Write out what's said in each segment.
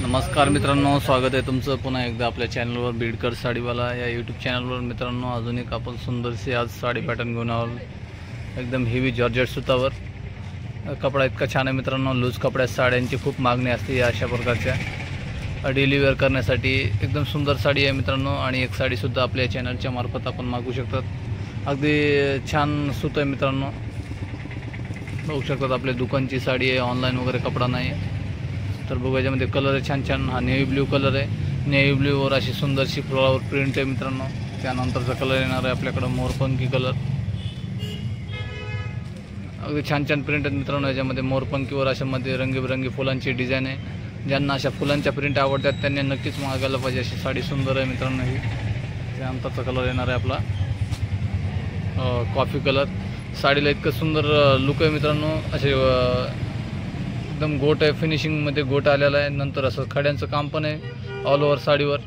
नमस्कार मित्रांनो, स्वागत आहे तुमचं पुन्हा एकदा आपल्या चॅनलवर बीडकर साडीवाला या यूट्यूब चॅनलवर। मित्रांनो, अजून एक आपण सुंदरशी आज साडी पॅटर्न घेऊन आलो। एकदम हेवी जॉर्जेट सुतावर कपडा इतका छान आहे मित्रांनो। लूज कपड्यात साड्यांची खूप मागणी असते या अशा प्रकारच्या डेली वेअर करण्यासाठी एकदम सुंदर साडी आहे मित्रांनो। आणि एक साडीसुद्धा आपल्या चॅनलच्या मार्फत आपण मागू शकतात। अगदी छान सूत आहे मित्रांनो, बघू शकतात। आपल्या दुकानची साडी आहे, ऑनलाईन वगैरे कपडा नाही। तर बघू याच्यामध्ये कलर आहे छान छान। हा नेव्ही ब्ल्यू कलर आहे, नेव्ही ब्ल्यूवर अशी सुंदरशी फ्लॉवर प्रिंट आहे मित्रांनो। त्यानंतरचा कलर येणार आहे आपल्याकडं मोरपंखी कलर। अगदी छान छान प्रिंट आहेत मित्रांनो। याच्यामध्ये मोरपंखीवर अशामध्ये रंगीबेरंगी फुलांची डिझाईन आहे। ज्यांना अशा फुलांच्या प्रिंट आवडतात त्यांनी नक्कीच मागायला पाहिजे। अशी साडी सुंदर आहे मित्रांनो ही। त्यानंतरचा कलर येणार आहे आपला कॉफी कलर। साडीला इतकं सुंदर लुक आहे मित्रांनो। असे एकदम गोट आहे, फिनिशिंगमध्ये गोट आलेला आहे। नंतर असं खड्यांचं काम पण आहे ऑल ओव्हर साडीवर।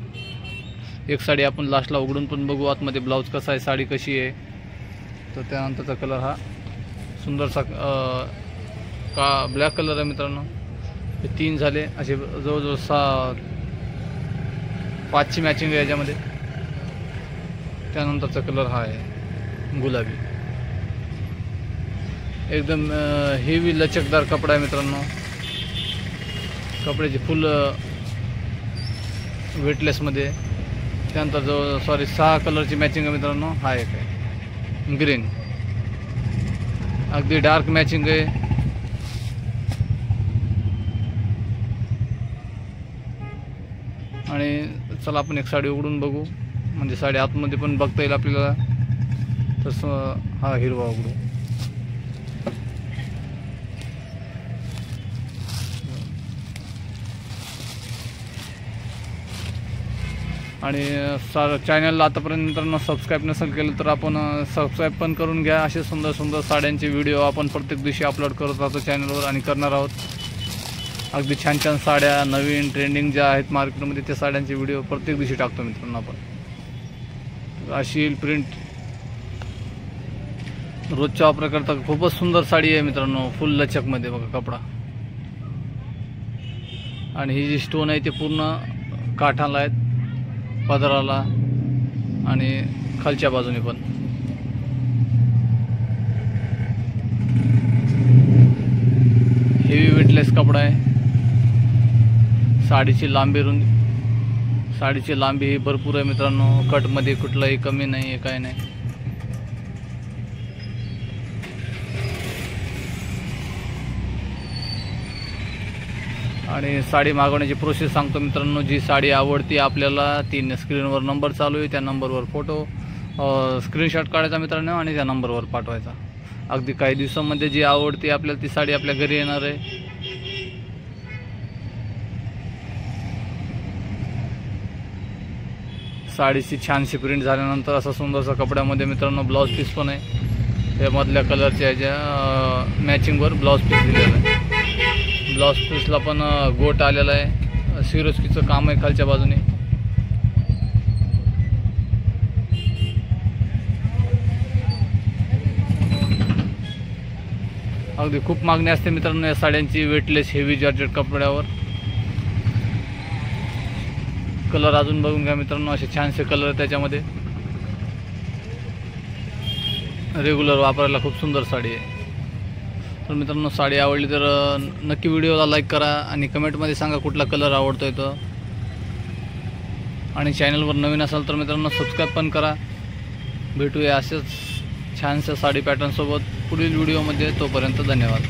एक साडी आपण लास्टला उघडून पण बघू आतमध्ये ब्लाऊज कसा आहे, साडी कशी आहे। तर त्यानंतरचा कलर हा सुंदरसा ब्लॅक कलर आहे मित्रांनो। हे 3 झाले, असे जवळजवळ 5ची मॅचिंग आहे याच्यामध्ये। त्यानंतरचा कलर हा आहे गुलाबी। एकदम हेवी लचकदार कपडा आहे मित्रांनो। कपड्याची फुल वेटलेसमध्ये। त्यानंतर जो 6 कलरची मॅचिंग आहे मित्रांनो। हा एक आहे ग्रीन, अगदी डार्क मॅचिंग आहे। आणि चला आपण एक साडी उघडून बघू, म्हणजे साडी आतमध्ये पण बघता येईल आपल्याला। तसं हा हिरवा उघडू। आणि चॅनलला आतापर्यंत मित्रांनो सबस्क्राईब नसेल केलं तर आपण सबस्क्राईब पण करून घ्या। असे सुंदर सुंदर साड्यांचे व्हिडिओ आपण प्रत्येक दिवशी अपलोड करत राहतो चॅनलवर आणि करणार आहोत। अगदी छान छान साड्या, नवीन ट्रेंडिंग ज्या आहेत मार्केटमध्ये त्या साड्यांचे व्हिडिओ प्रत्येक दिवशी टाकतो मित्रांनो आपण। अशी प्रिंट रोजच्या वापराकरता खूपच सुंदर साडी आहे मित्रांनो, फुल लचकमध्ये बघा कपडा। आणि ही जी स्टोन आहे ते पूर्ण काठाला आहेत, पदराला आणि खालच्या बाजूने पण। हेवी वेटलेस कपडा आहे। साडीची लांबी ही भरपूर आहे मित्रांनो। कटमध्ये कुठलाही कमी नाही आहे, काय नाही। आणि साडी मागवण्याची प्रोसेस सांगतो मित्रांनो। जी साडी आवडती आपल्याला ती स्क्रीनवर नंबर चालू आहे, त्या नंबरवर फोटो स्क्रीनशॉट काढायचा मित्रांनो आणि त्या नंबरवर पाठवायचा। अगदी काही दिवसांमध्ये जी आवडती आपल्याला ती साडी आपल्या घरी येणार आहे। साडीची छानशी प्रिंट झाल्यानंतर असा सुंदरसा कपड्यामध्ये मित्रांनो ब्लाऊज पीस पण आहे। त्या मधल्या कलरच्या याच्या मॅचिंगवर ब्लाऊज पीस दिलेला आहे। ब्लाऊज पीसला पण गोट आलेला आहे, सिरोस्कीचं काम आहे खालच्या बाजूने। अगदी खूप मागणी असते मित्रांनो या साड्यांची वेटलेस हेवी जॉर्जेट कपड्यावर। कलर अजून बघून घ्या मित्रांनो, असे छानसे कलर त्याच्यामध्ये। रेग्युलर वापरायला खूप सुंदर साडी आहे। तर मित्रांनो, साडी आवडली तर नक्की व्हिडिओला लाईक करा आणि कमेंटमध्ये सांगा कुठला कलर आवडतोय तो। आणि चॅनलवर नवीन असाल तर मित्रांनो सबस्क्राईब पण करा। भेटूया असेच छानशा साडी पॅटर्नसोबत पुढील व्हिडिओमध्ये। तोपर्यंत धन्यवाद।